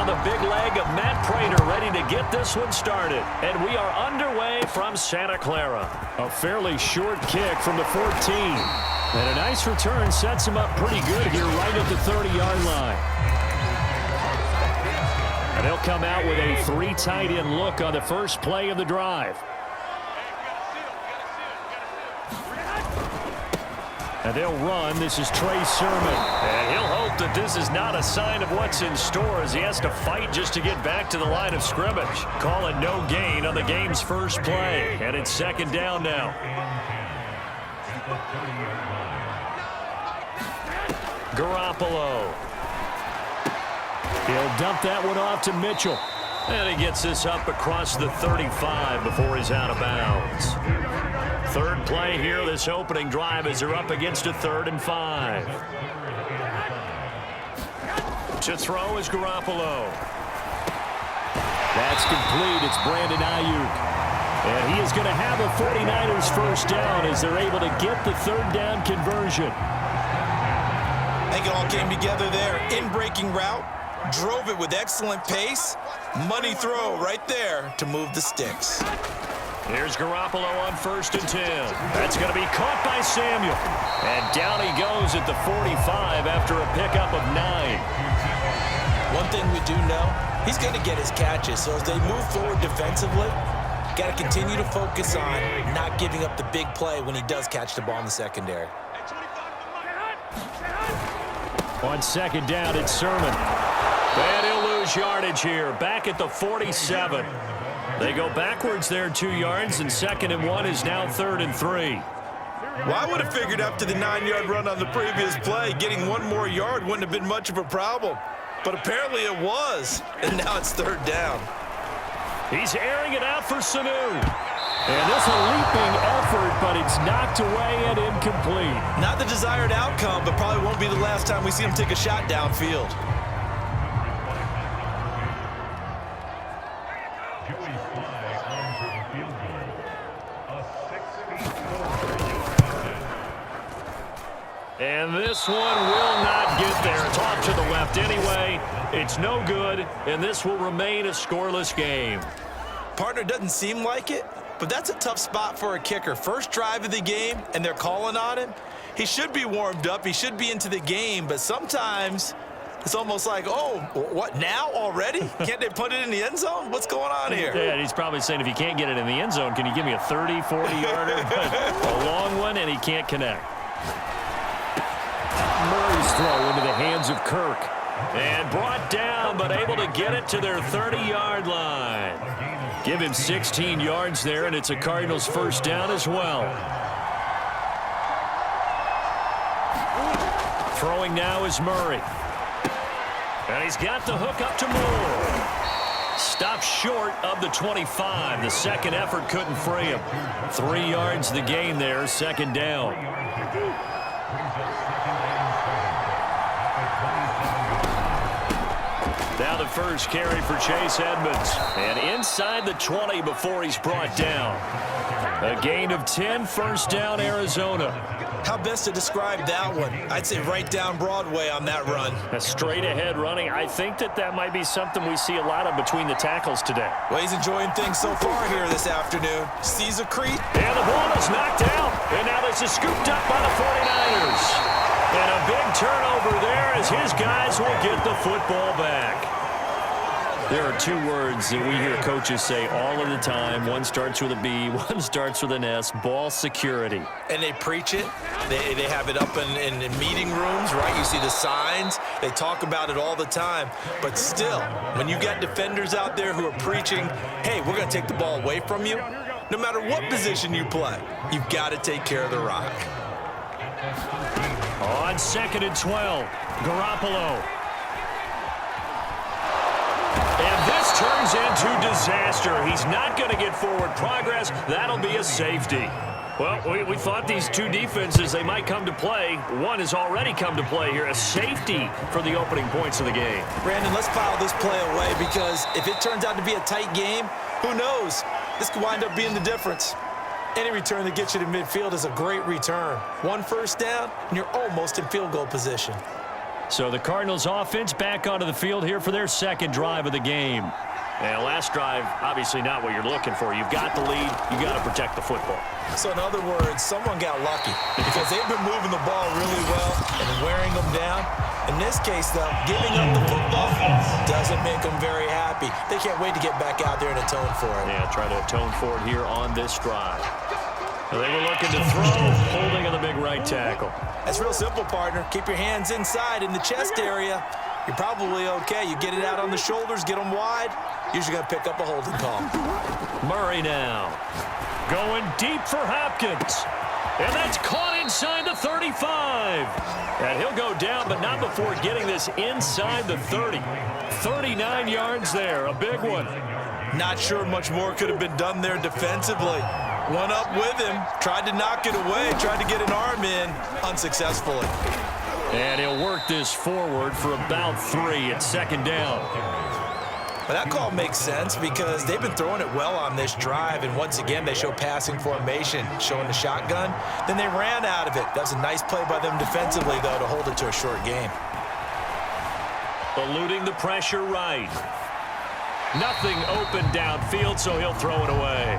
Now the big leg of Matt Prater ready to get this one started. And we are underway from Santa Clara. A fairly short kick from the 14. And a nice return sets him up pretty good here right at the 30-yard line. And they'll come out with a 3 tight end look on the first play of the drive. And they'll run. This is Trey Sermon. And he'll hope that this is not a sign of what's in store as he has to fight just to get back to the line of scrimmage. Call it no gain on the game's first play. And it's second down now. Garoppolo. He'll dump that one off to Mitchell. And he gets this up across the 35 before he's out of bounds. Third play here, this opening drive, as they're up against a 3rd and 5. To throw is Garoppolo. That's complete. It's Brandon Ayuk. And he is going to have a 49ers first down as they're able to get the 3rd down conversion. I think it all came together there. In-breaking route. Drove it with excellent pace. Money throw right there to move the sticks. Here's Garoppolo on 1st and 10. That's going to be caught by Samuel. And down he goes at the 45 after a pickup of 9. One thing we do know, he's going to get his catches. So as they move forward defensively, got to continue to focus on not giving up the big play when he does catch the ball in the secondary. On second down, it's Sermon. And he'll lose yardage here. Back at the 47. They go backwards there 2 yards, and 2nd and 1 is now 3rd and 3. Well, I would have figured after the 9-yard run on the previous play, getting 1 more yard wouldn't have been much of a problem. But apparently it was, and now it's 3rd down. He's airing it out for Sanu. And this a leaping effort, but it's knocked away and incomplete. Not the desired outcome, but probably won't be the last time we see him take a shot downfield. And this one will not get there. It's off to the left anyway. It's no good, and this will remain a scoreless game. Partner doesn't seem like it, but that's a tough spot for a kicker. First drive of the game, and they're calling on him. He should be warmed up. He should be into the game, but sometimes it's almost like, oh, what, now already? Can't they put it in the end zone? What's going on here? Yeah, he's probably saying, if you can't get it in the end zone, can you give me a 30, 40-yarder? A long one, and he can't connect. Murray's throw into the hands of Kirk. And brought down, but able to get it to their 30-yard line. Give him 16 yards there, and it's a Cardinals first down as well. Throwing now is Murray. And he's got the hook up to Moore. Stopped short of the 25. The second effort couldn't free him. 3 yards the gain there, 2nd down. Now the first carry for Chase Edmonds. And inside the 20 before he's brought down. A gain of 10, first down, Arizona. How best to describe that one? I'd say right down Broadway on that run. A straight ahead running. I think that might be something we see a lot of between the tackles today. Well, he's enjoying things so far here this afternoon. Sees a creep. And the ball is knocked out. And now this is scooped up by the 49ers. And a big turnover there as his guys will get the football back. There are 2 words that we hear coaches say all of the time. One starts with a B, one starts with an S. Ball security. And they preach it. They have it up in meeting rooms, right? You see the signs. They talk about it all the time. But still, when you got defenders out there who are preaching, hey, we're going to take the ball away from you, no matter what position you play, you've got to take care of the rock. On 2nd and 12, Garoppolo. And this turns into disaster. He's not going to get forward progress. That'll be a safety. Well, we thought these 2 defenses, they might come to play. One has already come to play here. A safety for the opening points of the game. Brandon, let's file this play away because if it turns out to be a tight game, who knows? This could wind up being the difference. Any return that gets you to midfield is a great return. 1 first down, and you're almost in field goal position. So the Cardinals offense back onto the field here for their second drive of the game. And last drive, obviously not what you're looking for. You've got the lead. You've got to protect the football. So in other words, someone got lucky because they've been moving the ball really well and wearing them down. In this case, though, giving up the football doesn't make them very happy. They can't wait to get back out there and atone for it. Yeah, try to atone for it here on this drive. They were looking to throw, holding on the big right tackle. That's real simple, partner. Keep your hands inside in the chest area. You're probably okay. You get it out on the shoulders, get them wide. Usually going to pick up a holding call. Murray now. Going deep for Hopkins. And that's caught inside the 35. And he'll go down, but not before getting this inside the 30. 39 yards there, a big one. Not sure much more could have been done there defensively. One up with him, tried to knock it away, tried to get an arm in, unsuccessfully. And he'll work this forward for about 3 at second down. But that call makes sense because they've been throwing it well on this drive, and once again they show passing formation, showing the shotgun. Then they ran out of it. That was a nice play by them defensively, though, to hold it to a short game. Eluding the pressure right. Nothing open downfield, so he'll throw it away.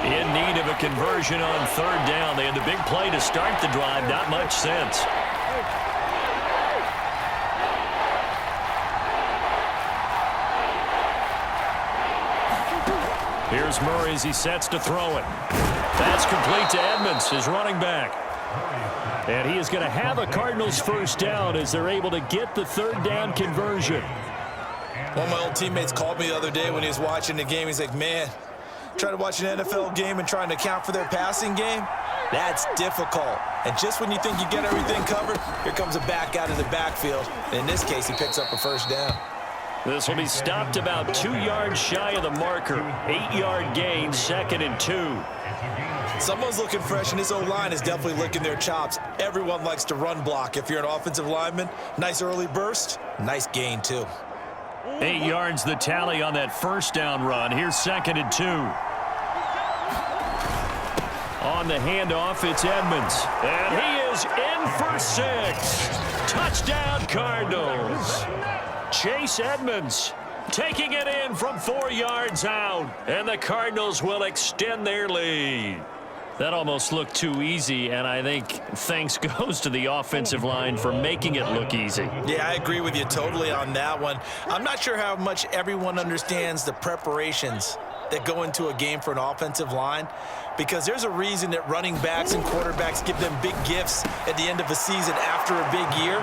In need of a conversion on third down. They had the big play to start the drive. Not much sense. Here's Murray as he sets to throw it. That's complete to Edmonds, his running back. And he is going to have a Cardinals first down as they're able to get the third down conversion. One of my old teammates called me the other day when he was watching the game. He's like, man, trying to watch an NFL game and trying to account for their passing game, that's difficult. And just when you think you get everything covered, here comes a back out of the backfield. And in this case, he picks up a first down. This will be stopped about 2 yards shy of the marker. 8-yard gain, 2nd and 2. Someone's looking fresh, and this O-line is definitely licking their chops. Everyone likes to run block. If you're an offensive lineman, nice early burst, nice gain, too. 8 yards the tally on that first down run. Here's 2nd and 2. On the handoff, it's Edmonds. And he is in for 6. Touchdown, Cardinals. Chase Edmonds taking it in from 4 yards out. And the Cardinals will extend their lead. That almost looked too easy, and I think thanks goes to the offensive line for making it look easy. Yeah, I agree with you totally on that one. I'm not sure how much everyone understands the preparations that go into a game for an offensive line, because there's a reason that running backs and quarterbacks give them big gifts at the end of a season after a big year.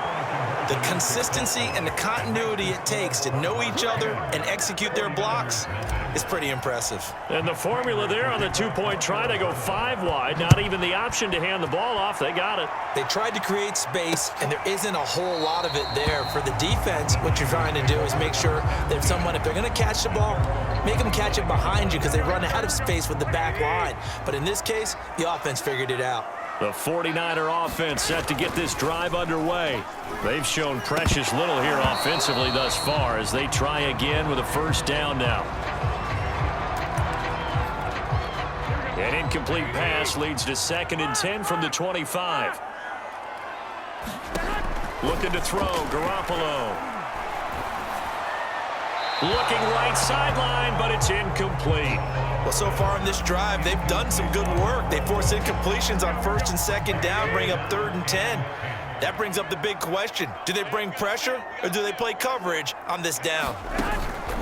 The consistency and the continuity it takes to know each other and execute their blocks is pretty impressive. And the formula there on the two-point try, they go 5 wide. Not even the option to hand the ball off. They got it. They tried to create space, and there isn't a whole lot of it there. For the defense, what you're trying to do is make sure that if they're going to catch the ball, make them catch it behind you because they run out of space with the back line. But in this case, the offense figured it out. The 49er offense set to get this drive underway. They've shown precious little here offensively thus far as they try again with a first down now. An incomplete pass leads to 2nd and 10 from the 25. Looking to throw, Garoppolo. Looking right sideline, but it's incomplete. Well, so far in this drive, they've done some good work. They force incompletions on 1st and 2nd down, bring up 3rd and 10. That brings up the big question. Do they bring pressure, or do they play coverage on this down?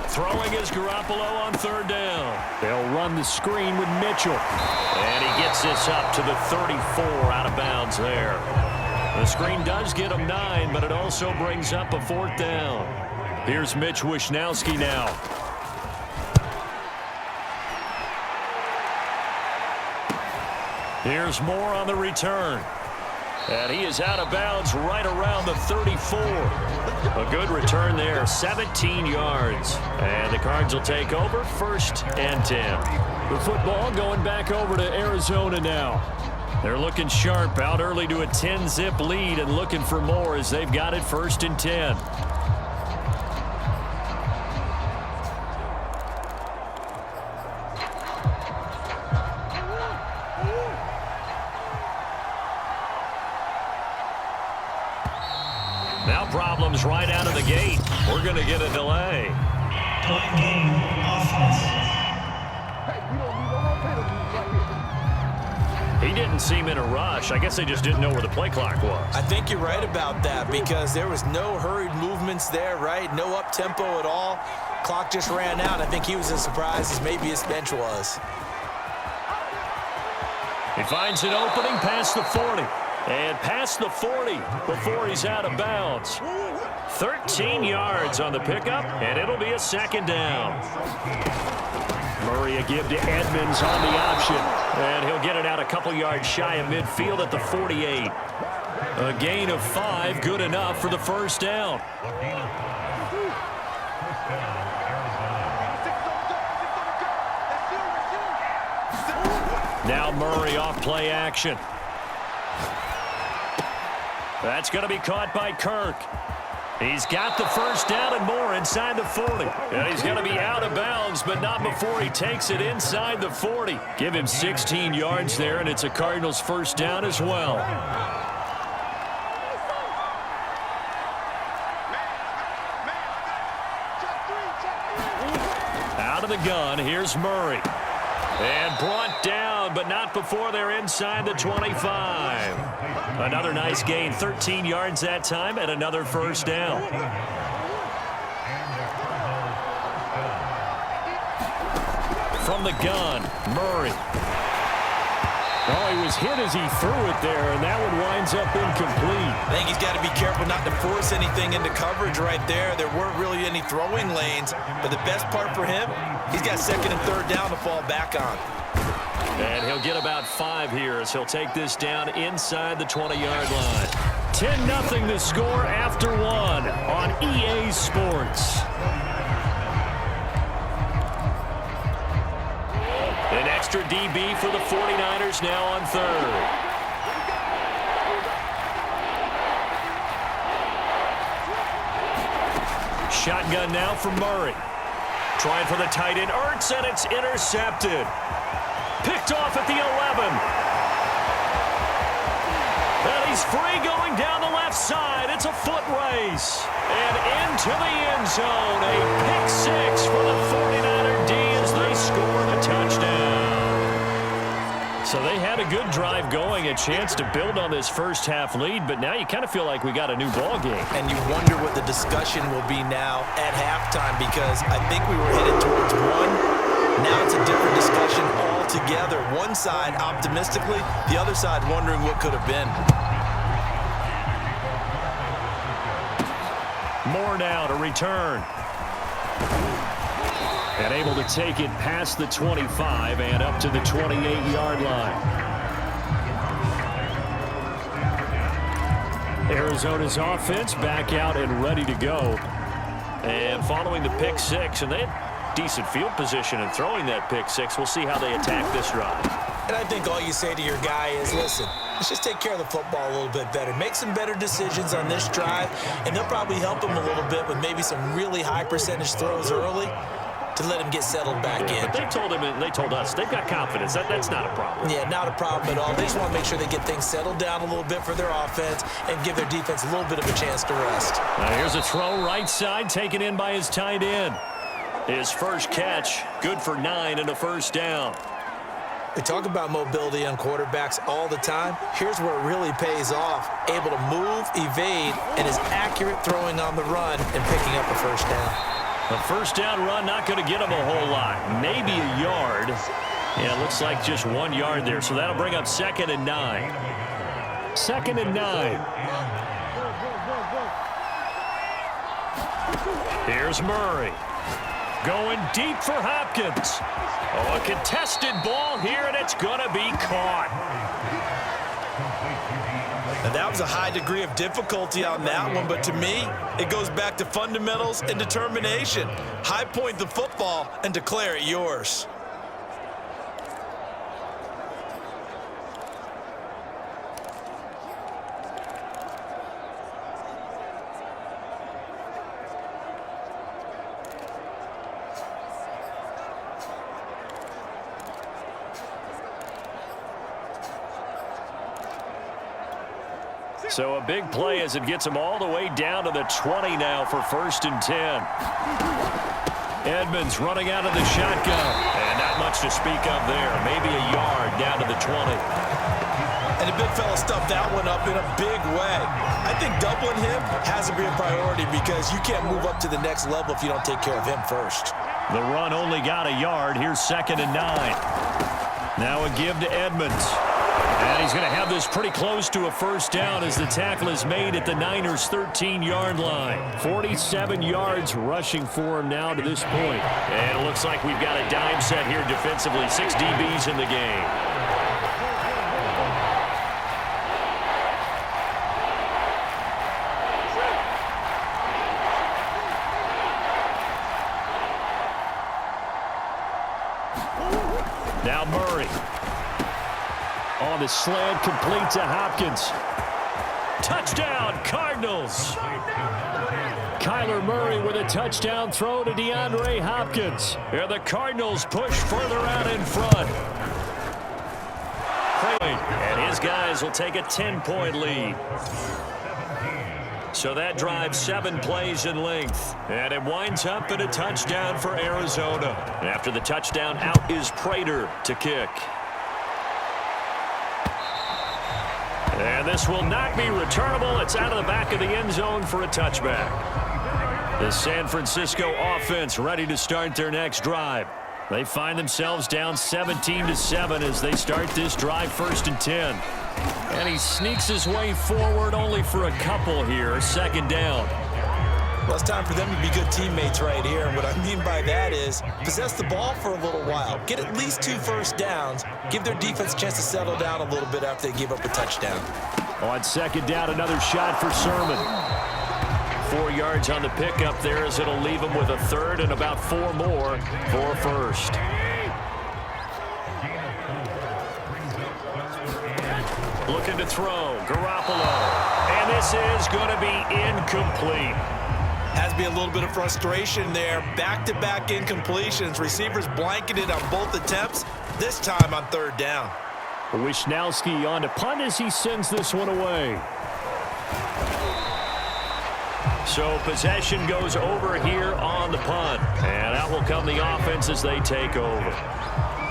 Throwing is Garoppolo on 3rd down. They'll run the screen with Mitchell. And he gets this up to the 34 out of bounds there. The screen does get him 9, but it also brings up a 4th down. Here's Mitch Wishnowski now. Here's Moore on the return. And he is out of bounds right around the 34. A good return there, 17 yards. And the Cards will take over, 1st and 10. The football going back over to Arizona now. They're looking sharp, out early to a 10-zip lead and looking for more as they've got it 1st and 10. Now problems right out of the gate. We're going to get a delay. He didn't seem in a rush. I guess they just didn't know where the play clock was. I think you're right about that because there was no hurried movements there, right? No up-tempo at all. Clock just ran out. I think he was as surprised as maybe his bench was. He finds an opening past the 40. And past the 40 before he's out of bounds. 13 yards on the pickup, and it'll be a 2nd down. Murray a give to Edmonds on the option. And he'll get it out a couple yards shy of midfield at the 48. A gain of 5, good enough for the 1st down. Now Murray off play action. That's going to be caught by Kirk. He's got the 1st down and more inside the 40. And he's going to be out of bounds, but not before he takes it inside the 40. Give him 16 yards there, and it's a Cardinals 1st down as well. Out of the gun, here's Murray. And brought down, but not before they're inside the 25. Another nice gain, 13 yards that time, and another 1st down. From the gun, Murray. Oh, he was hit as he threw it there, and that one winds up incomplete. I think he's got to be careful not to force anything into coverage right there. There weren't really any throwing lanes, but the best part for him, he's got 2nd and 3rd down to fall back on. And he'll get about 5 here as he'll take this down inside the 20-yard line. 10-0 the score after 1 on EA Sports. An extra DB for the 49ers now on 3rd. Shotgun now for Murray. Trying for the tight end, Ertz, and it's intercepted. Picked off at the 11. And he's free going down the left side. It's a foot race. And into the end zone. A pick 6 for the 49er D as they score the touchdown. So they had a good drive going, a chance to build on this first half lead, but now you kind of feel like we got a new ball game. And you wonder what the discussion will be now at halftime because I think we were headed towards 1. Now it's a different discussion altogether. One side optimistically, the other side wondering what could have been. Moore now to return. And able to take it past the 25 and up to the 28-yard line. Arizona's offense back out and ready to go. And following the pick 6, and they had decent field position in throwing that pick 6. We'll see how they attack this drive. And I think all you say to your guy is, listen, let's just take care of the football a little bit better. Make some better decisions on this drive, and they'll probably help him a little bit with maybe some really high percentage throws early to let him get settled back in. But they told him and they told us they've got confidence. That's not a problem. Yeah, not a problem at all. They just want to make sure they get things settled down a little bit for their offense and give their defense a little bit of a chance to rest. Here's a throw right side taken in by his tight end. His first catch, good for 9 and a first down. We talk about mobility on quarterbacks all the time. Here's where it really pays off. Able to move, evade, and is accurate throwing on the run and picking up a first down. A first down run not going to get him a whole lot. Maybe a yard. Yeah, it looks like just 1 yard there. So that'll bring up 2nd and 9. 2nd and 9. Here's Murray. Going deep for Hopkins. Oh, a contested ball here, and it's going to be caught. And that was a high degree of difficulty on that one, but to me, it goes back to fundamentals and determination. High point the football and declare it yours. So a big play as it gets him all the way down to the 20 now for 1st and 10. Edmonds running out of the shotgun. And not much to speak of there. Maybe a yard down to the 20. And the big fella stuffed that one up in a big way. I think doubling him has to be a priority because you can't move up to the next level if you don't take care of him first. The run only got a yard. Here's 2nd and 9. Now a give to Edmonds. And he's going to have this pretty close to a first down as the tackle is made at the Niners' 13-yard line. 47 yards rushing for him now to this point. And it looks like we've got a dime set here defensively. 6 DBs in the game. Now Murray. On the slant, complete to Hopkins. Touchdown, Cardinals. Kyler Murray with a touchdown throw to DeAndre Hopkins. And the Cardinals push further out in front. And his guys will take a 10-point lead. So that drives 7 plays in length. And it winds up in a touchdown for Arizona. After the touchdown, out is Prater to kick. And this will not be returnable. It's out of the back of the end zone for a touchback. The San Francisco offense ready to start their next drive. They find themselves down 17-7 as they start this drive 1st and 10. And he sneaks his way forward only for a couple here. 2nd down. Well, it's time for them to be good teammates right here. And what I mean by that is possess the ball for a little while. Get at least 2 first downs. Give their defense a chance to settle down a little bit after they give up a touchdown. On 2nd down, another shot for Sermon. 4 yards on the pickup there as it'll leave him with a 3rd and about 4 more for 1st. Looking to throw, Garoppolo. And this is going to be incomplete. Has to be a little bit of frustration there. Back-to-back incompletions. Receivers blanketed on both attempts, this time on 3rd down. Wisnowski on to punt as he sends this one away. So possession goes over here on the punt. And out will come the offense as they take over.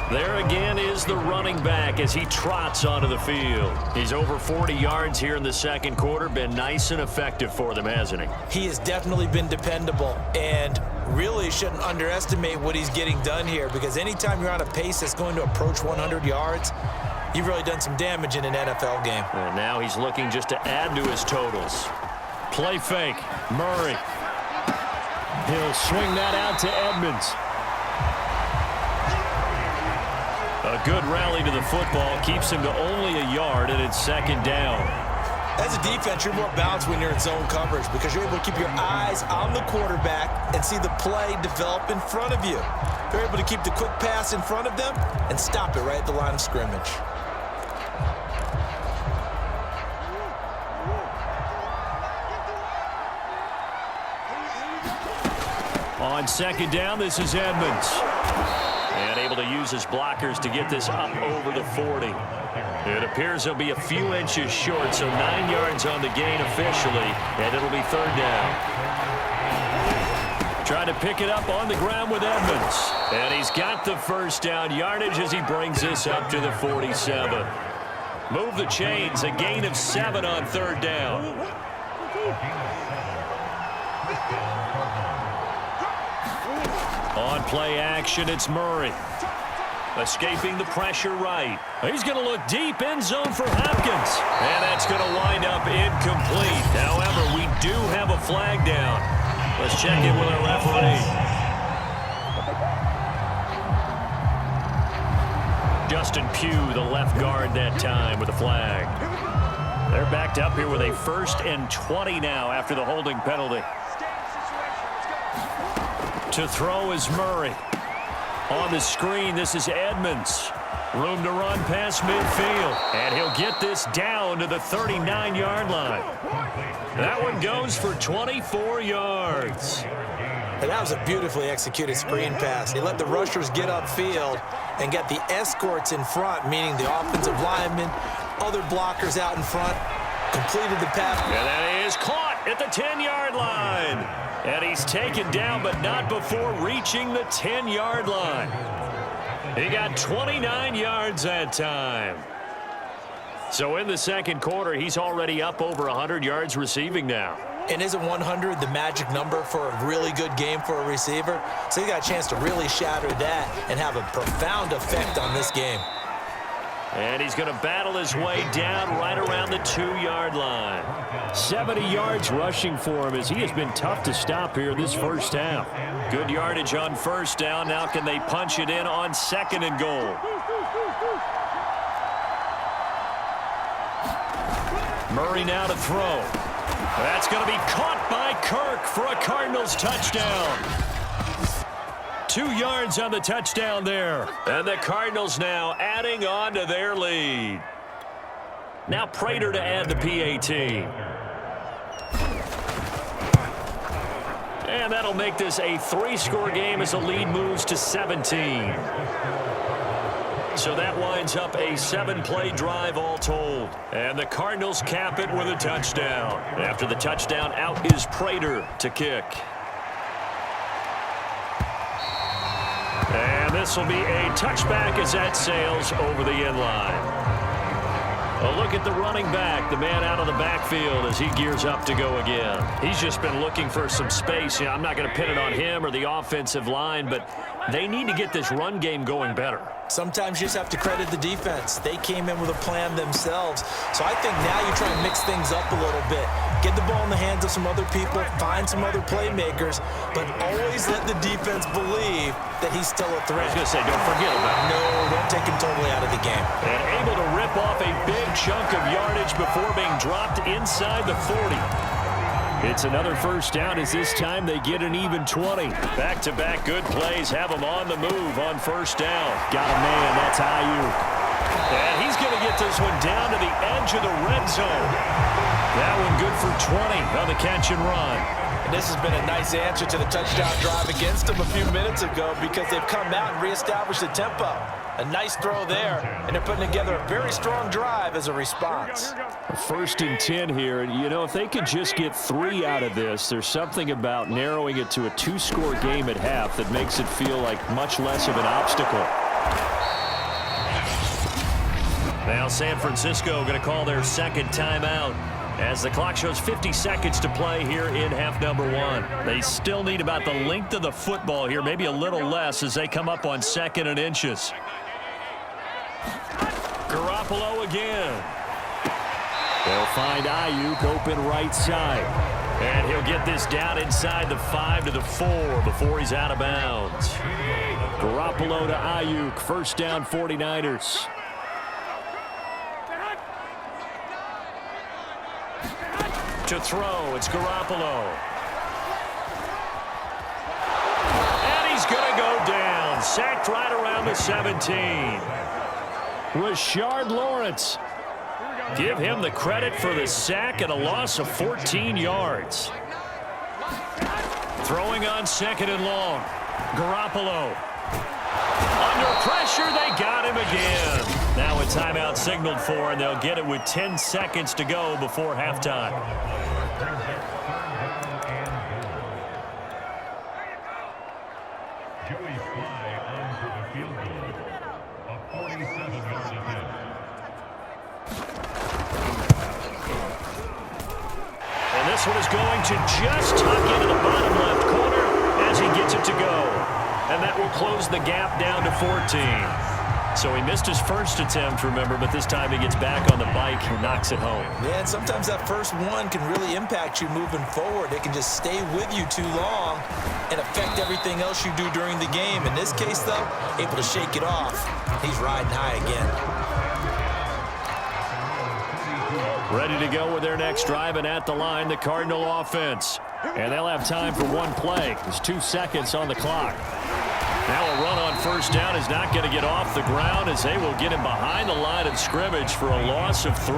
There again is the running back as he trots onto the field. He's over 40 yards here in the 2nd quarter. Been nice and effective for them, hasn't he? He has definitely been dependable and really shouldn't underestimate what he's getting done here because anytime you're on a pace that's going to approach 100 yards, you've really done some damage in an NFL game. And now he's looking just to add to his totals. Play fake. Murray. He'll swing that out to Edmonds. A good rally to the football keeps him to only a yard, and it's 2nd down. As a defense, you're more balanced when you're in zone coverage because you're able to keep your eyes on the quarterback and see the play develop in front of you. You're able to keep the quick pass in front of them and stop it right at the line of scrimmage. On 2nd down, this is Edmonds. And able to use his blockers to get this up over the 40. It appears he'll be a few inches short, so 9 yards on the gain officially, and it'll be 3rd down. Trying to pick it up on the ground with Edmonds. And he's got the first down yardage as he brings this up to the 47. Move the chains, a gain of 7 on 3rd down. On play action, it's Murray. Escaping the pressure right. He's going to look deep end zone for Hopkins. And that's going to wind up incomplete. However, we do have a flag down. Let's check in with our referee. Justin Pugh, the left guard that time with a flag. They're backed up here with a 1st and 20 now after the holding penalty. To throw is Murray. On the screen, this is Edmonds. Room to run past midfield. And he'll get this down to the 39-yard line. That one goes for 24 yards. And that was a beautifully executed screen pass. He let the rushers get upfield and get the escorts in front, meaning the offensive linemen, other blockers out in front. completed the pass. And that is caught at the 10-yard line. And he's taken down, but not before reaching the 10-yard line. He got 29 yards that time. So in the second quarter, he's already up over 100 yards receiving now. And isn't 100 the magic number for a really good game for a receiver? So he got a chance to really shatter that and have a profound effect on this game. And he's going to battle his way down right around the 2-yard line. 70 yards rushing for him as he has been tough to stop here this first half. Good yardage on first down. Now can they punch it in on second and goal? Murray now to throw. That's going to be caught by Kirk for a Cardinals touchdown. 2 yards on the touchdown there. And the Cardinals now adding on to their lead. Now Prater to add the PAT. And that'll make this a 3-score game as the lead moves to 17. So that winds up a 7-play drive all told. And the Cardinals cap it with a touchdown. After the touchdown, out is Prater to kick. And this will be a touchback as that sails over the end line. A look at the running back, the man out of the backfield as he gears up to go again. He's just been looking for some space. I'm not going to pin it on him or the offensive line, but they need to get this run game going better. Sometimes you just have to credit the defense. They came in with a plan themselves. So I think now you try and mix things up a little bit. Get the ball in the hands of some other people, find some other playmakers, but always let the defense believe that he's still a threat. I was going to say, don't forget about it. No, don't take him totally out of the game. And able to rip off a big chunk of yardage before being dropped inside the 40. It's another first down as this time they get an even 20. Back-to-back good plays have them on the move on first down. Got a man, that's Ayuk. And he's going to get this one down to the edge of the red zone. That one good for 20 on the catch and run. And this has been a nice answer to the touchdown drive against them a few minutes ago because they've come out and reestablished the tempo. A nice throw there, and they're putting together a very strong drive as a response. First and 10 here, and you know, if they could just get 3 out of this, there's something about narrowing it to a 2-score game at half that makes it feel like much less of an obstacle. Now San Francisco going to call their second timeout as the clock shows 50 seconds to play here in half number 1. They still need about the length of the football here, maybe a little less as they come up on 2nd and inches. Garoppolo again. They'll find Ayuk open right side. And he'll get this down inside the 5 to the 4 before he's out of bounds. Garoppolo to Ayuk, first down 49ers. To throw, it's Garoppolo. And he's going to go down. Sacked right around the 17. Rashard Lawrence. Give him the credit for the sack and a loss of 14 yards. Throwing on 2nd and long. Garoppolo. Under pressure, they got him again. Now a timeout signaled for, and they'll get it with 10 seconds to go before halftime. And this one is going to just tuck into the bottom left corner as he gets it to go. And that will close the gap down to 14. So he missed his first attempt, remember, but this time he gets back on the bike and knocks it home. Yeah, and sometimes that first one can really impact you moving forward. It can just stay with you too long and affect everything else you do during the game. In this case, though, able to shake it off. He's riding high again. Ready to go with their next drive, and at the line, the Cardinal offense. And they'll have time for one play. There's 2 seconds on the clock. Now a run on first down is not going to get off the ground as they will get him behind the line of scrimmage for a loss of 3.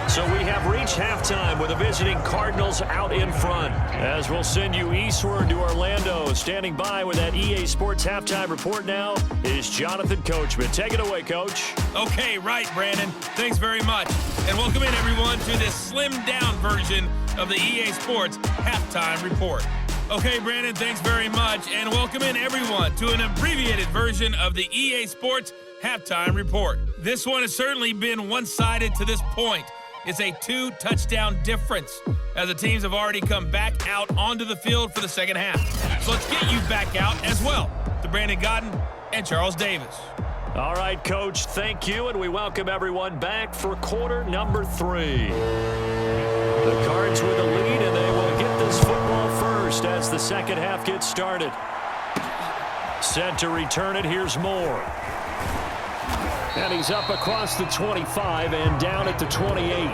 So we have reached halftime with the visiting Cardinals out in front. As we'll send you eastward to Orlando. Standing by with that EA Sports halftime report now is Jonathan Coachman. Take it away, Coach. Okay, right, Brandon. Thanks very much. and welcome in, everyone, to this slimmed-down version of the EA Sports Halftime Report. Okay, Brandon, thanks very much, and welcome in, everyone, to an abbreviated version of the EA Sports Halftime Report. This one has certainly been one-sided to this point. It's a 2-touchdown difference, as the teams have already come back out onto the field for the second half. So let's get you back out as well to Brandon Godden and Charles Davis. All right, Coach, thank you, and we welcome everyone back for quarter number 3. The Cards with a lead, and they will get this football first as the second half gets started. Set to return it, here's Moore. And he's up across the 25 and down at the 28.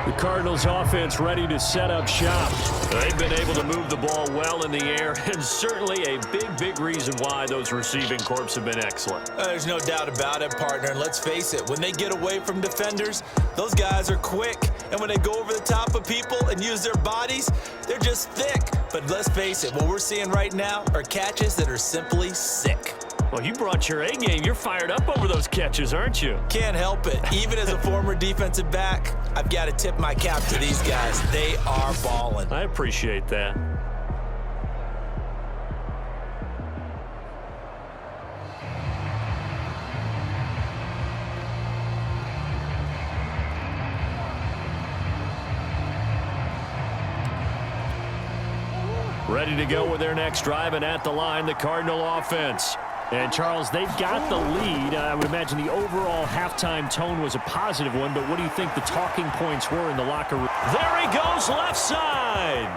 The Cardinals offense ready to set up shop. They've been able to move the ball well in the air, and certainly a big reason why those receiving corps have been excellent. There's no doubt about it, partner. And let's face it, when they get away from defenders, those guys are quick. And when they go over the top of people and use their bodies, they're just thick. But let's face it, what we're seeing right now are catches that are simply sick. Well, you brought your A game. You're fired up over those catches, aren't you? Can't help it. Even as a former defensive back, I've got to tip my cap to these guys. They are balling. I appreciate that. Ready to go with their next drive, and at the line, the Cardinal offense. And, Charles, they've got the lead. I would imagine the overall halftime tone was a positive one, but what do you think the talking points were in the locker room? There he goes, left side.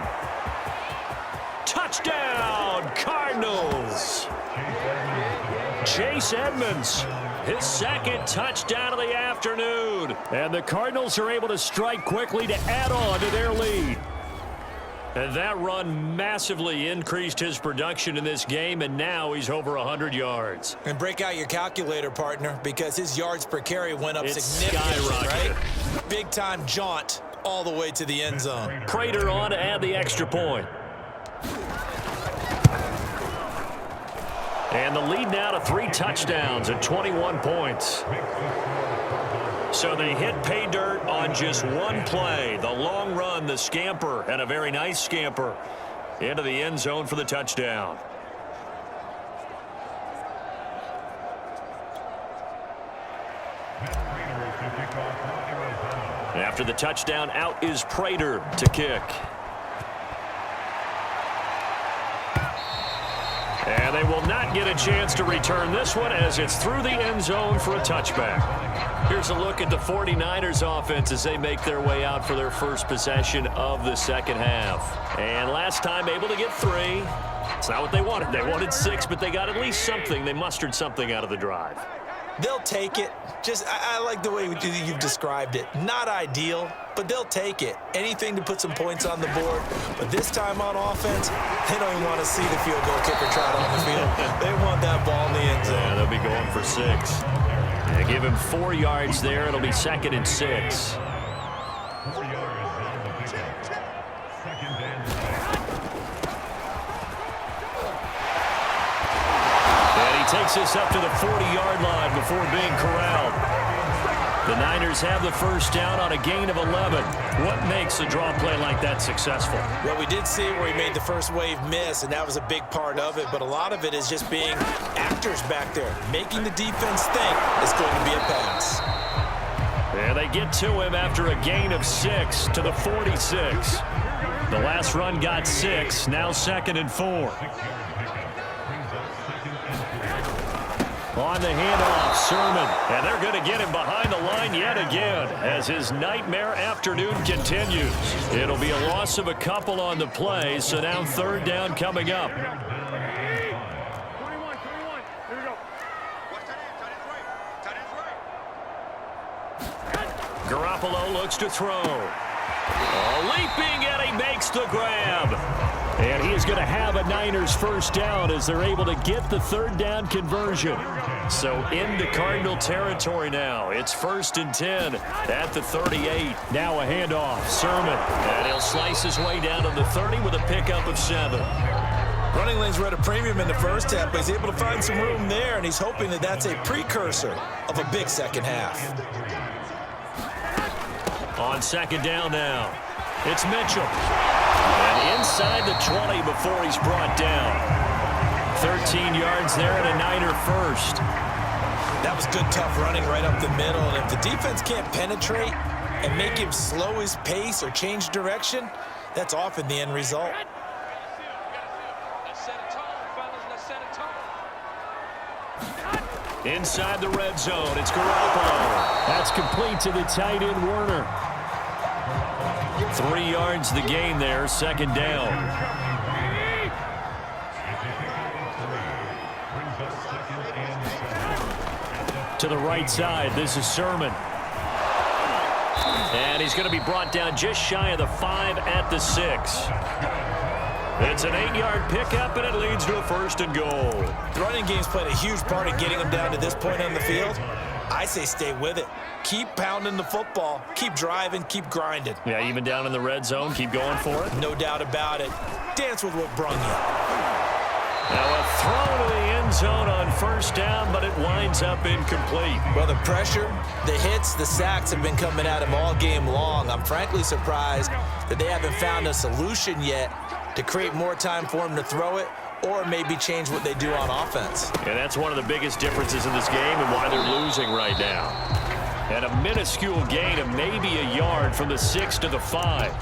Touchdown, Cardinals. Chase Edmonds, his second touchdown of the afternoon. And the Cardinals are able to strike quickly to add on to their lead. And that run massively increased his production in this game, and now he's over 100 yards. And break out your calculator, partner, because his yards per carry went up It's significantly, skyrocketed. right? Big-time jaunt all the way to the end zone. Prater on to add the extra point. And the lead now to 3 touchdowns at 21 points. So they hit pay dirt on just one play. The long run, the scamper, and a very nice scamper into the end zone for the touchdown. After the touchdown, out is Prater to kick. And they will not get a chance to return this one as it's through the end zone for a touchback. Here's a look at the 49ers offense as they make their way out for their first possession of the second half. And last time able to get 3. It's not what they wanted. They wanted 6, but they got at least something. They mustered something out of the drive. They'll take it. I like the way you've described it. Not ideal, but they'll take it. Anything to put some points on the board. But this time on offense, they don't even want to see the field goal kicker trot on the field. They want that ball in the end zone. Yeah, they'll be going for 6. They give him 4 yards there. It'll be 2nd and 6. Takes us up to the 40-yard line before being corralled. The Niners have the first down on a gain of 11. What makes a draw play like that successful? Well, we did see where he made the first wave miss, and that was a big part of it. But a lot of it is just being actors back there, making the defense think it's going to be a pass. And they get to him after a gain of 6 to the 46. The last run got 6, now 2nd and 4. On the handoff, Sermon. And they're going to get him behind the line yet again as his nightmare afternoon continues. It'll be a loss of a couple on the play, so now 3rd down coming up. 21. Here we go. Garoppolo looks to throw. Leaping, and he makes the grab. And he is going to have a Niners first down as they're able to get the 3rd down conversion. So into Cardinal territory now. It's 1st and 10 at the 38. Now a handoff, Sermon. And he'll slice his way down to the 30 with a pickup of 7. Running lanes were at a premium in the first half, but he's able to find some room there, and he's hoping that that's a precursor of a big second half. On second down now, it's Mitchell. And inside the 20 before he's brought down. 13 yards there and a Niner first. That was good, tough running right up the middle, and if the defense can't penetrate and make him slow his pace or change direction, that's often the end result. Inside the red zone, it's Garoppolo. That's complete to the tight end, Werner. 3 yards the gain there, second down. To the right side, this is Sermon. And he's going to be brought down just shy of the 5 at the 6. It's an 8-yard pickup, and it leads to a first and goal. The running game's played a huge part in getting them down to this point on the field. I say stay with it. Keep pounding the football. Keep driving. Keep grinding. Yeah, even down in the red zone, keep going for it. No doubt about it. Dance with what brung you. Now a throw to the end zone on first down, but it winds up incomplete. Well, the pressure, the hits, the sacks have been coming at him all game long. I'm frankly surprised that they haven't found a solution yet to create more time for him to throw it, or maybe change what they do on offense. And that's one of the biggest differences in this game and why they're losing right now. And a minuscule gain of maybe a yard from the 6 to the 5.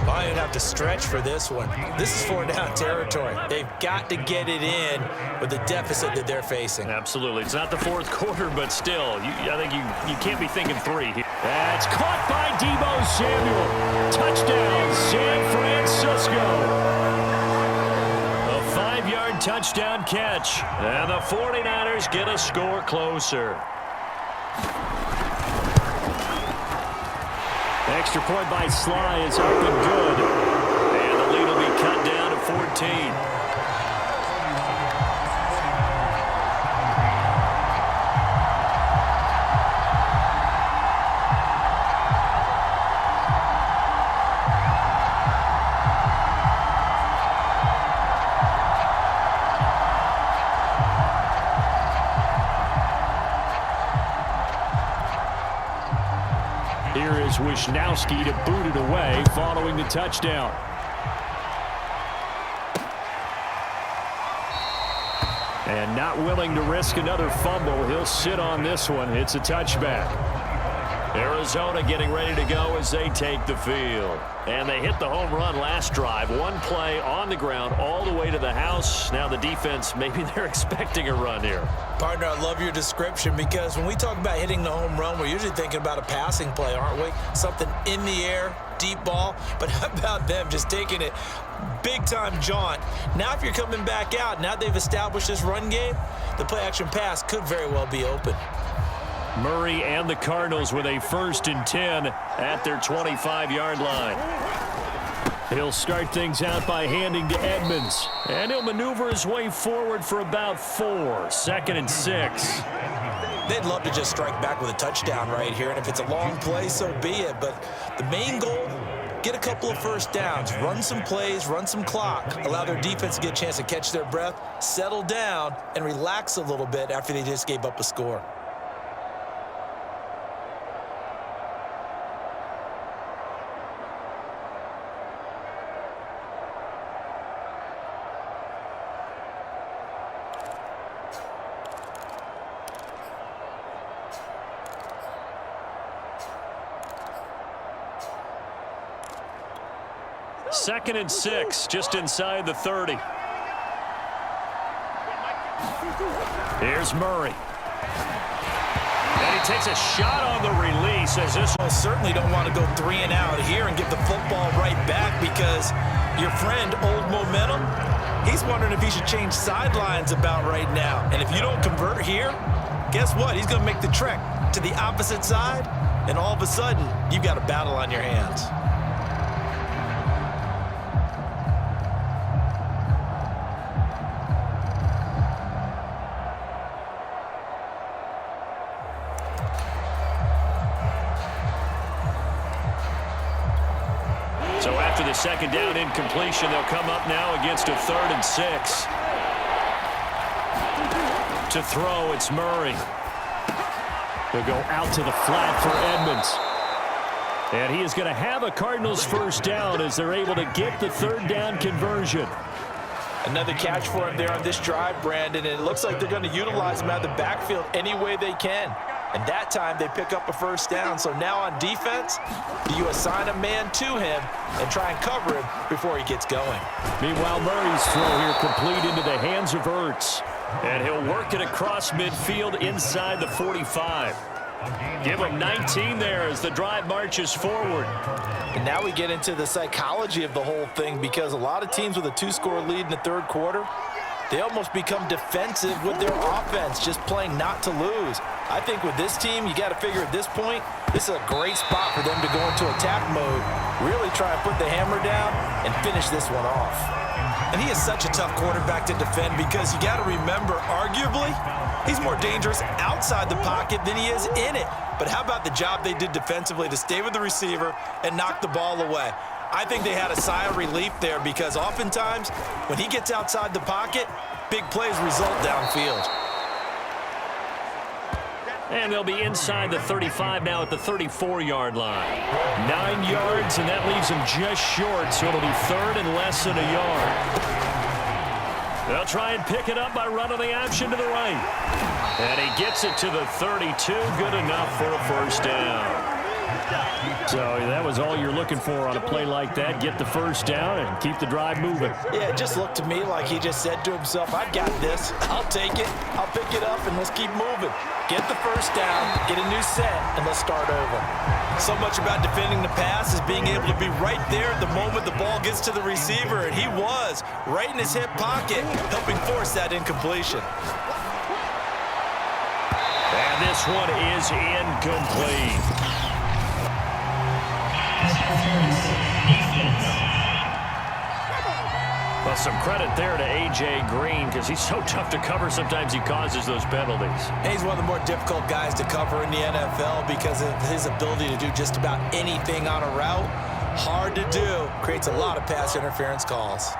I don't have to stretch for this one. This is 4-down territory. They've got to get it in with the deficit that they're facing. Absolutely. It's not the fourth quarter, but still, I think you can't be thinking 3 here. That's caught by Deebo Samuel. Touchdown, San Francisco. A 5-yard touchdown catch. And the 49ers get a score closer. Extra point by Sly is up and good. And the lead will be cut down to 14. Here is Wisnowski to boot it away following the touchdown. And not willing to risk another fumble. He'll sit on this one. It's a touchback. Arizona getting ready to go as they take the field. And they hit the home run last drive. One play on the ground all the way to the house. Now the defense, maybe they're expecting a run here. Partner, I love your description because when we talk about hitting the home run, we're usually thinking about a passing play, aren't we? Something in the air, deep ball. But how about them just taking it big-time jaunt? Now if you're coming back out, now they've established this run game, the play-action pass could very well be open. Murray and the Cardinals with a 1st and 10 at their 25-yard line. He'll start things out by handing to Edmonds. And he'll maneuver his way forward for about 4. 2nd and 6. They'd love to just strike back with a touchdown right here. And if it's a long play, so be it. But the main goal, get a couple of first downs, run some plays, run some clock, allow their defense to get a chance to catch their breath, settle down, and relax a little bit after they just gave up a score. Second and 6, just inside the 30. Here's Murray. And he takes a shot on the release as this one. Certainly don't want to go 3 and out here and give the football right back because your friend, Old Momentum, he's wondering if he should change sidelines about right now. And if you don't convert here, guess what? He's going to make the trek to the opposite side, and all of a sudden, you've got a battle on your hands. So after the second down incompletion, they'll come up now against a 3rd and 6. To throw, it's Murray. They'll go out to the flat for Edmonds. And he is going to have a Cardinals first down as they're able to get the 3rd down conversion. Another catch for him there on this drive, Brandon, and it looks like they're going to utilize him out of the backfield any way they can. And that time they pick up a first down. So now on defense, do you assign a man to him and try and cover him before he gets going? Meanwhile, Murray's throw here complete into the hands of Ertz. And he'll work it across midfield inside the 45. Give him 19 there as the drive marches forward. And now we get into the psychology of the whole thing, because a lot of teams with a 2-score lead in the 3rd quarter, they almost become defensive with their offense, just playing not to lose. I think with this team, you got to figure at this point, this is a great spot for them to go into attack mode, really try and put the hammer down and finish this one off. And he is such a tough quarterback to defend, because you got to remember, arguably, he's more dangerous outside the pocket than he is in it. But how about the job they did defensively to stay with the receiver and knock the ball away? I think they had a sigh of relief there, because oftentimes when he gets outside the pocket, big plays result downfield. And they'll be inside the 35 now at the 34-yard line. 9 yards, and that leaves them just short, so it'll be 3rd and less than a yard. They'll try and pick it up by running the option to the right. And he gets it to the 32, good enough for a first down. So that was all you're looking for on a play like that. Get the first down and keep the drive moving. Yeah, it just looked to me like he just said to himself, I've got this. I'll take it. I'll pick it up, and let's keep moving. Get the first down, get a new set, and let's start over. So much about defending the pass is being able to be right there at the moment the ball gets to the receiver, and he was right in his hip pocket, helping force that incompletion. And this one is incomplete. Well, some credit there to A.J. Green, because he's so tough to cover. Sometimes he causes those penalties. And he's one of the more difficult guys to cover in the NFL because of his ability to do just about anything on a route. Hard to do. Creates a lot of pass interference calls.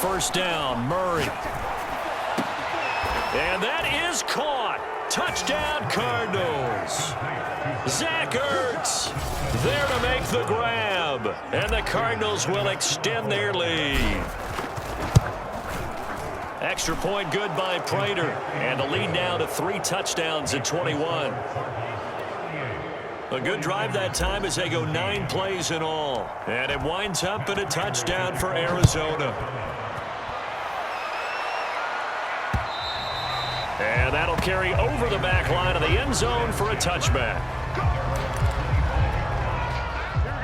First down, Murray. And that is caught. Touchdown, Cardinals. Zach Ertz there to make the grab. And the Cardinals will extend their lead. Extra point good by Prater. And the lead now to 3 touchdowns at 21. A good drive that time as they go 9 plays in all. And it winds up in a touchdown for Arizona. And that'll carry over the back line of the end zone for a touchback.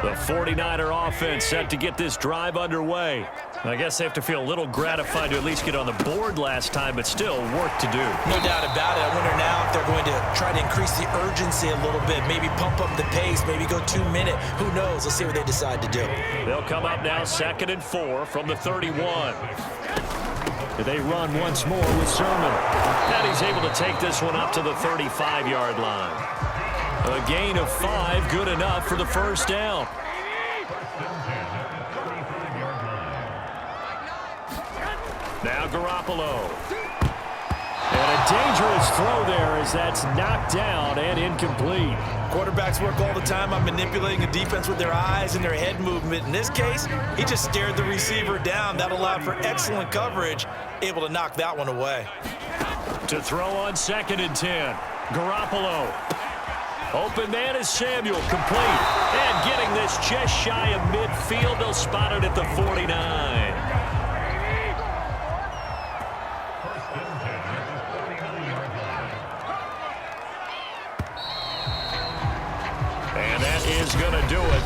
The 49er offense set to get this drive underway. I guess they have to feel a little gratified to at least get on the board last time, but still work to do. No doubt about it. I wonder now if they're going to try to increase the urgency a little bit, maybe pump up the pace, maybe go 2-minute. Who knows? Let's see what they decide to do. They'll come up now 2nd and 4 from the 31. They run once more with Sermon. And he's able to take this one up to the 35-yard line. A gain of 5, good enough for the first down. Now Garoppolo. And a dangerous throw there as that's knocked down and incomplete. Quarterbacks work all the time on manipulating a defense with their eyes and their head movement. In this case, he just stared the receiver down. That allowed for excellent coverage, able to knock that one away. To throw on 2nd and 10. Garoppolo. Open man is Samuel, complete. And getting this just shy of midfield. They'll spot it at the 49. And that is going to do it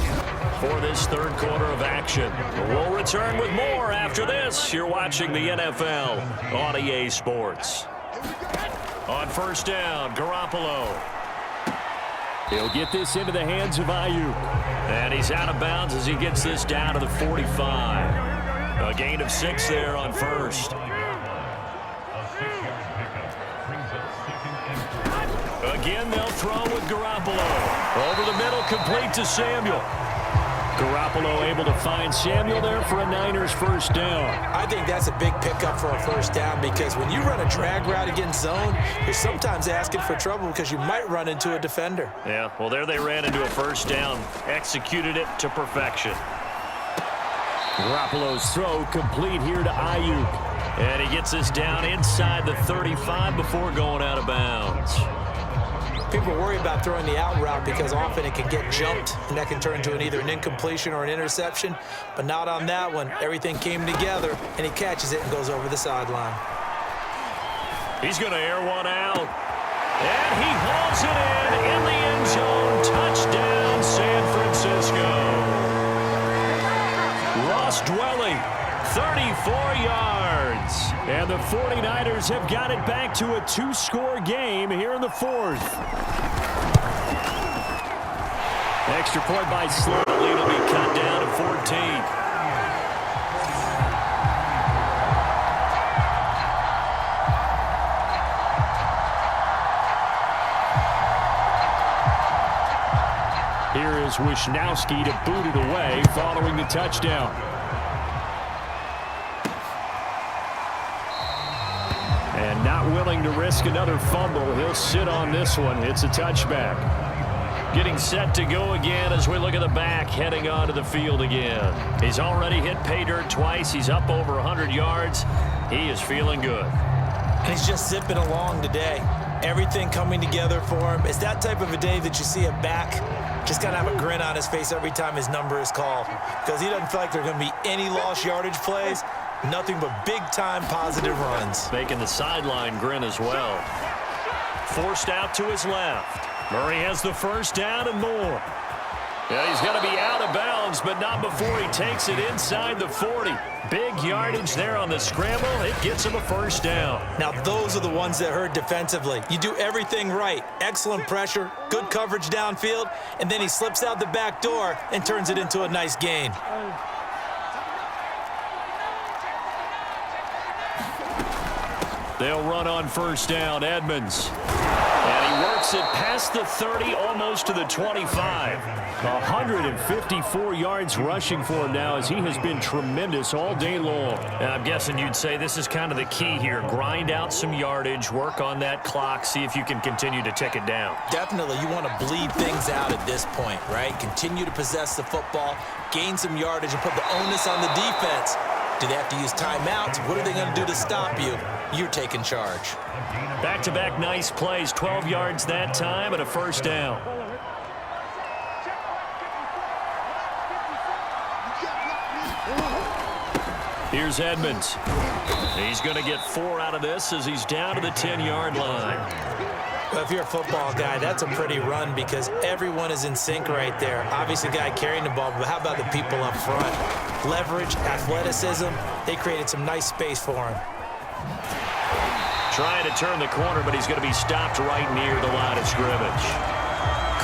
for this 3rd quarter of action. We'll return with more after this. You're watching the NFL on EA Sports. On first down, Garoppolo. He'll get this into the hands of Ayuk. And he's out of bounds as he gets this down to the 45. A gain of 6 there on first. Again, they'll throw with Garoppolo. Over the middle, complete to Samuel. Garoppolo able to find Samuel there for a Niners first down. I think that's a big pickup for a first down because when you run a drag route against zone, you're sometimes asking for trouble because you might run into a defender. Yeah, well, there they ran into a first down. Executed it to perfection. Garoppolo's throw complete here to Ayuk. And he gets this down inside the 35 before going out of bounds. People worry about throwing the out route because often it can get jumped, and that can turn into either an incompletion or an interception. But not on that one. Everything came together, and he catches it and goes over the sideline. He's going to air one out. And he hauls it in the end zone. Touchdown, San Francisco. Ross Dwelly, 34 yards. And the 49ers have got it back to a 2-score game here in the fourth. Extra point by Slow. The lead will be cut down to 14. Here is Wisnowski to boot it away following the touchdown. And not willing to risk another fumble. He'll sit on this one. It's a touchback. Getting set to go again as we look at the back heading onto the field again. He's already hit pay dirt twice. He's up over 100 yards. He is feeling good. And he's just zipping along today. Everything coming together for him. It's that type of a day that you see a back just kind of have a grin on his face every time his number is called because he doesn't feel like there are going to be any lost yardage plays. Nothing but big-time positive runs. Making the sideline grin as well. Forced out to his left. Murray has the first down and more. Yeah, he's going to be out of bounds, but not before he takes it inside the 40. Big yardage there on the scramble. It gets him a first down. Now, those are the ones that hurt defensively. You do everything right. Excellent pressure, good coverage downfield, and then he slips out the back door and turns it into a nice gain. They'll run on first down, Edmonds. And he works it past the 30, almost to the 25. 154 yards rushing for him now as he has been tremendous all day long. And I'm guessing you'd say this is kind of the key here. Grind out some yardage, work on that clock, see if you can continue to tick it down. Definitely, you want to bleed things out at this point, right? Continue to possess the football, gain some yardage, and put the onus on the defense. Do they have to use timeouts? What are they going to do to stop you? You're taking charge. Back-to-back nice plays, 12 yards that time and a first down. Here's Edmonds. He's going to get 4 out of this as he's down to the 10-yard line. Well, if you're a football guy, that's a pretty run because everyone is in sync right there. Obviously, the guy carrying the ball, but how about the people up front? Leverage, athleticism, they created some nice space for him. Trying to turn the corner, but he's going to be stopped right near the line of scrimmage.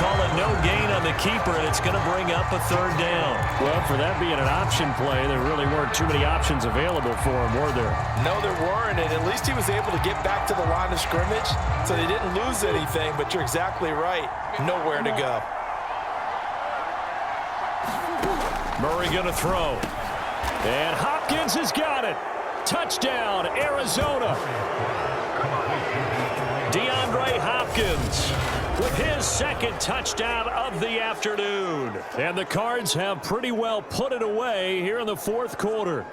Call it no gain on the keeper, and it's going to bring up a third down. Well, for that being an option play, there really weren't too many options available for him, were there? No, there weren't, and at least he was able to get back to the line of scrimmage, so they didn't lose anything, but you're exactly right. Nowhere to go. Murray going to throw. And Hopkins has got it. Touchdown, Arizona. DeAndre Hopkins with his second touchdown of the afternoon. And the Cards have pretty well put it away here in the fourth quarter.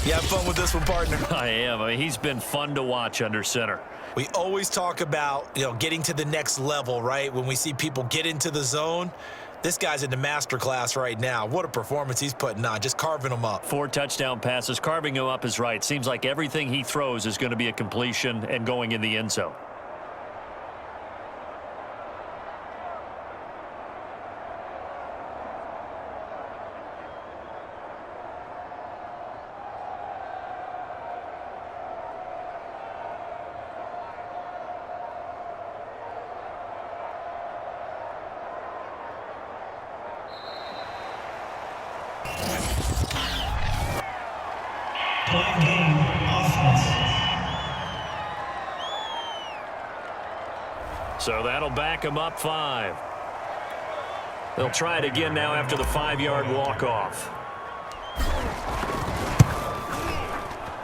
You have fun with this one, partner? I am. I mean, he's been fun to watch under center. We always talk about, getting to the next level, right? When we see people get into the zone, this guy's in the master class right now. What a performance he's putting on, just carving them up. 4 touchdown passes. Carving him up is right. Seems like everything he throws is going to be a completion and going in the end zone. So that'll back him up 5. They'll try it again now after the 5-yard walk-off.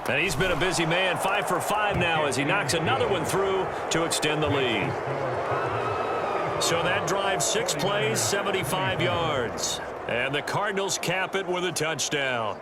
And he's been a busy man, 5 for 5 now as he knocks another one through to extend the lead. So that drive, 6 plays, 75 yards. And the Cardinals cap it with a touchdown.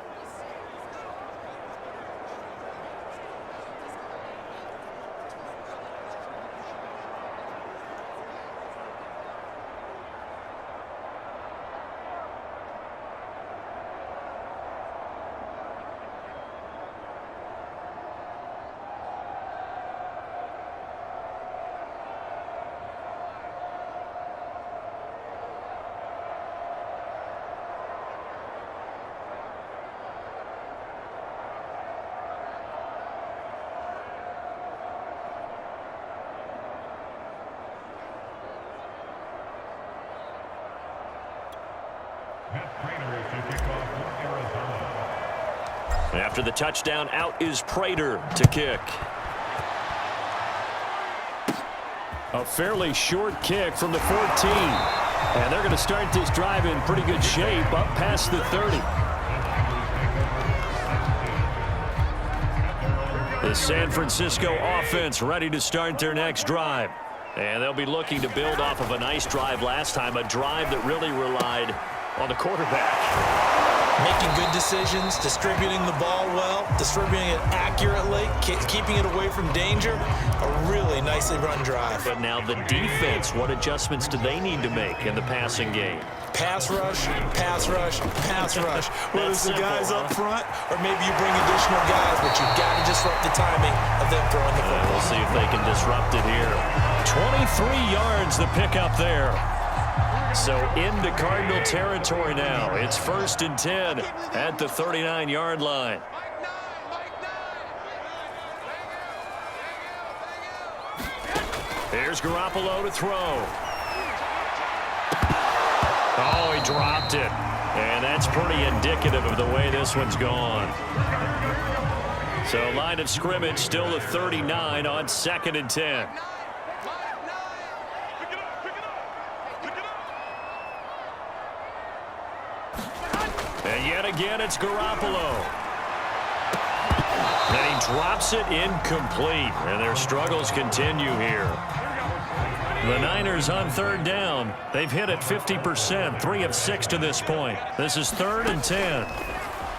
After the touchdown, out is Prater to kick. A fairly short kick from the 14. And they're going to start this drive in pretty good shape up past the 30. The San Francisco offense ready to start their next drive. And they'll be looking to build off of a nice drive last time, a drive that really relied on the quarterback. Making good decisions, distributing the ball well, distributing it accurately, keeping it away from danger. A really nicely run drive. But now the defense, what adjustments do they need to make in the passing game? Pass rush, pass rush, pass rush. Whether it's the guys up front or maybe you bring additional guys, but you've got to disrupt the timing of them throwing the football. We'll see if they can disrupt it here. 23 yards the pickup there. So into Cardinal territory now. It's 1st and 10 at the 39-yard line. Here's Garoppolo to throw. Oh, he dropped it. And that's pretty indicative of the way this one's gone. So line of scrimmage still the 39 on 2nd and 10. And yet again, it's Garoppolo. And he drops it incomplete. And their struggles continue here. The Niners on 3rd down. They've hit it 50%, 3 of 6 to this point. This is 3rd and 10.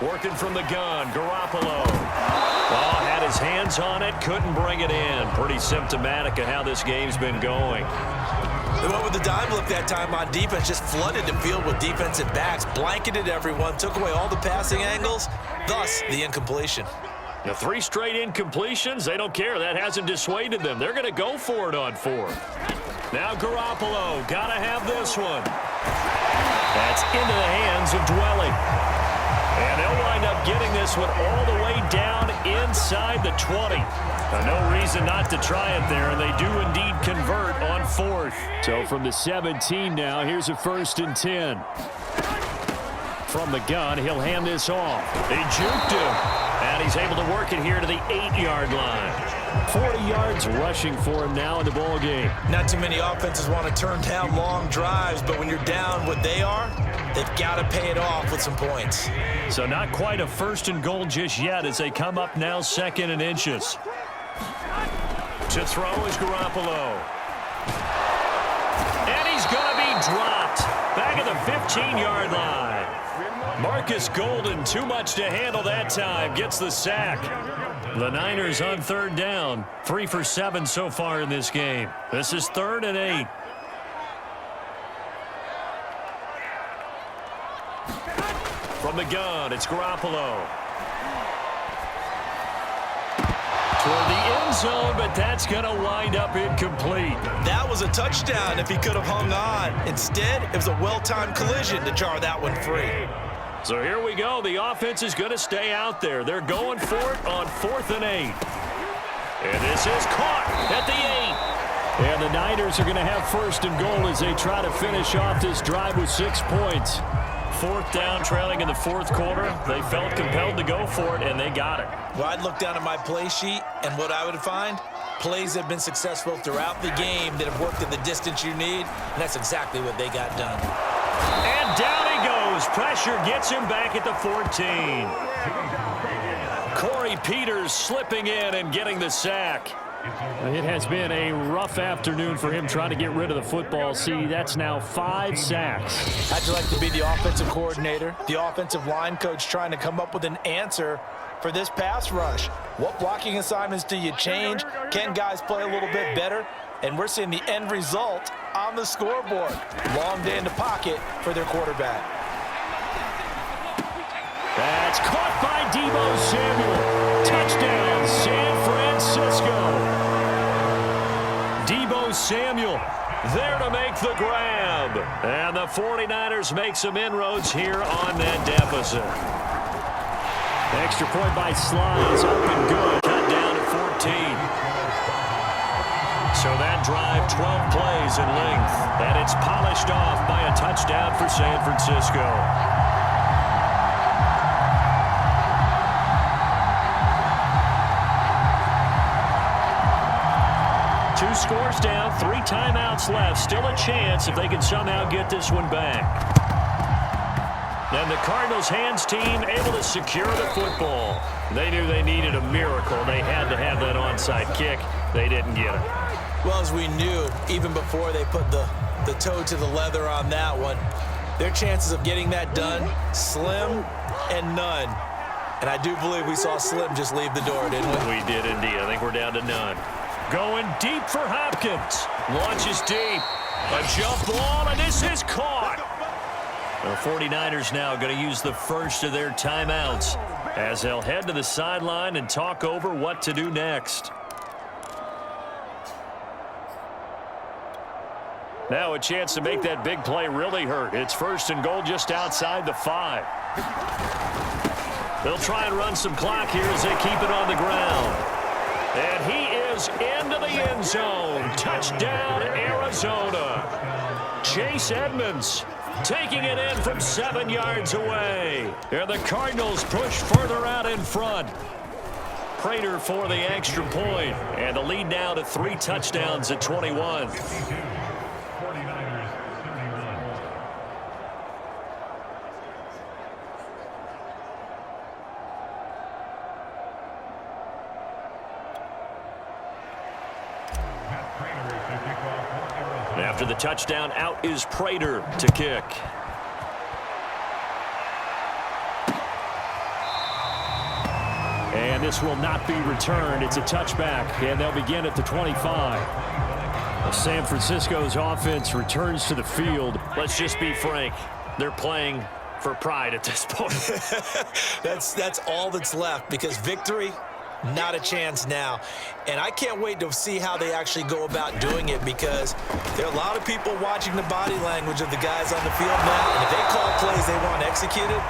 Working from the gun, Garoppolo. Oh, had his hands on it, couldn't bring it in. Pretty symptomatic of how this game's been going. They went with the dime look that time on defense, just flooded the field with defensive backs, blanketed everyone, took away all the passing angles, thus the incompletion. The 3 straight incompletions, they don't care. That hasn't dissuaded them. They're going to go for it on 4th. Now Garoppolo, got to have this one. That's into the hands of Dwelly. And they'll wind up getting this one all the way down inside the 20. No reason not to try it there, and they do indeed convert on 4th. So from the 17 now, here's a 1st and 10. From the gun, he'll hand this off. They juked him, and he's able to work it here to the 8-yard line. 40 yards rushing for him now in the ball game. Not too many offenses want to turn down long drives, but when you're down what they are, they've got to pay it off with some points. So not quite a 1st and goal just yet as they come up now 2nd and inches. To throw is Garoppolo. And he's going to be dropped back at the 15-yard line. Marcus Golden, too much to handle that time, gets the sack. The Niners on 3rd down, 3 for 7 so far in this game. This is 3rd and 8. From the gun, it's Garoppolo. Toward the end zone, but that's going to wind up incomplete. That was a touchdown if he could have hung on. Instead, it was a well-timed collision to jar that one free. So here we go. The offense is going to stay out there. They're going for it on 4th and 8. And this is caught at the 8. And the Niners are going to have 1st and goal as they try to finish off this drive with 6 points. 4th down, trailing in the 4th quarter. They felt compelled to go for it, and they got it. Well, I'd look down at my play sheet, and what I would find, plays have been successful throughout the game that have worked in the distance you need, and that's exactly what they got done. And down he goes. Pressure gets him back at the 14. Corey Peters slipping in and getting the sack. It has been a rough afternoon for him trying to get rid of the football. See, that's now 5 sacks. How'd you like to be the offensive coordinator, the offensive line coach trying to come up with an answer for this pass rush? What blocking assignments do you change? Can guys play a little bit better? And we're seeing the end result on the scoreboard. Long day in the pocket for their quarterback. That's caught by Deebo Samuel. Touchdown, San Francisco. Deebo Samuel there to make the grab. And the 49ers make some inroads here on that deficit. Extra point by Sly is up and good. Cut down to 14. So that drive, 12 plays in length. And it's polished off by a touchdown for San Francisco. 2 scores down, 3 timeouts left. Still a chance if they can somehow get this one back. And the Cardinals hands team able to secure the football. They knew they needed a miracle. They had to have that onside kick. They didn't get it. Well, as we knew, even before they put the toe to the leather on that one, their chances of getting that done, slim and none. And I do believe we saw Slim just leave the door, didn't we? We did indeed. I think we're down to none. Going deep for Hopkins. Launches deep. A jump ball, and this is caught. The 49ers now going to use the first of their timeouts as they'll head to the sideline and talk over what to do next. Now a chance to make that big play really hurt. It's 1st and goal just outside the 5. They'll try and run some clock here as they keep it on the ground. And he is into the end zone. Touchdown, Arizona. Chase Edmonds taking it in from 7 yards away. And the Cardinals push further out in front. Prater for the extra point. And the lead now to 3 touchdowns at 21. After the touchdown, out is Prater to kick. And this will not be returned. It's a touchback, and they'll begin at the 25. San Francisco's offense returns to the field. Let's just be frank. They're playing for pride at this point. That's all that's left, because victory, not a chance now. And I can't wait to see how they actually go about doing it, because there are a lot of people watching the body language of the guys on the field now. And if they call plays they want executed,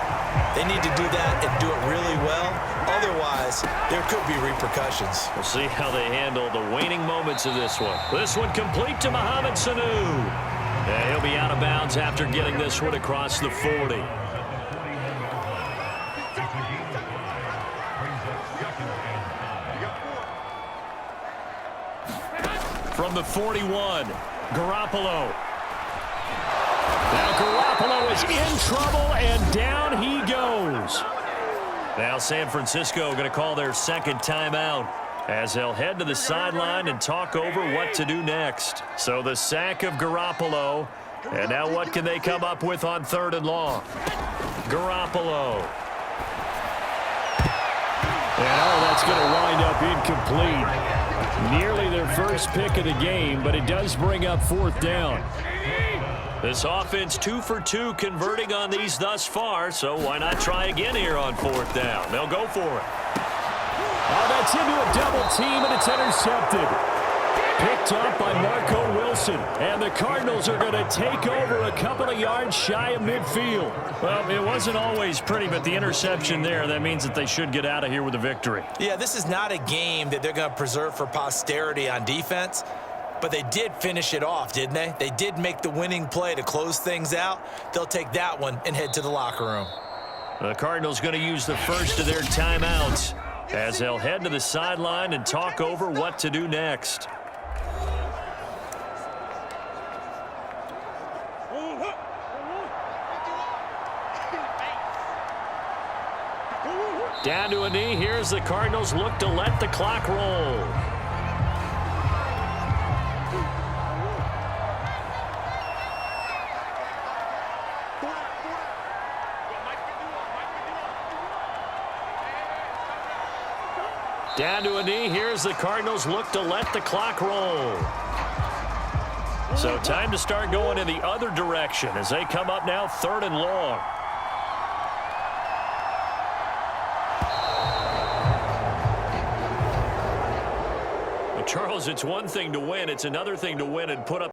they need to do that and do it really well. Otherwise, there could be repercussions. We'll see how they handle the waning moments of this one. This one complete to Mohamed Sanu. And he'll be out of bounds after getting this one across the 40. From the 41, Garoppolo. Now Garoppolo is in trouble, and down he goes. Now San Francisco going to call their second timeout as they'll head to the sideline and talk over what to do next. So the sack of Garoppolo, and now what can they come up with on 3rd and long? Garoppolo. And that's going to wind up incomplete. Nearly their first pick of the game, but it does bring up 4th down. This offense 2 for 2 converting on these thus far, so why not try again here on 4th down? They'll go for it. Oh, that's into a double team, and it's intercepted. Picked up by Marco Wilson, and the Cardinals are going to take over a couple of yards shy of midfield. Well, it wasn't always pretty, but the interception there, that means that they should get out of here with a victory. Yeah, this is not a game that they're going to preserve for posterity on defense, but they did finish it off, didn't they? They did make the winning play to close things out. They'll take that one and head to the locker room. The Cardinals going to use the first of their timeouts as they'll head to the sideline and talk over what to do next. Down to a knee. Here's the Cardinals look to let the clock roll. Down to a knee. Here's the Cardinals look to let the clock roll. So time to start going in the other direction as they come up now 3rd and long. Charles, it's one thing to win. It's another thing to win and put up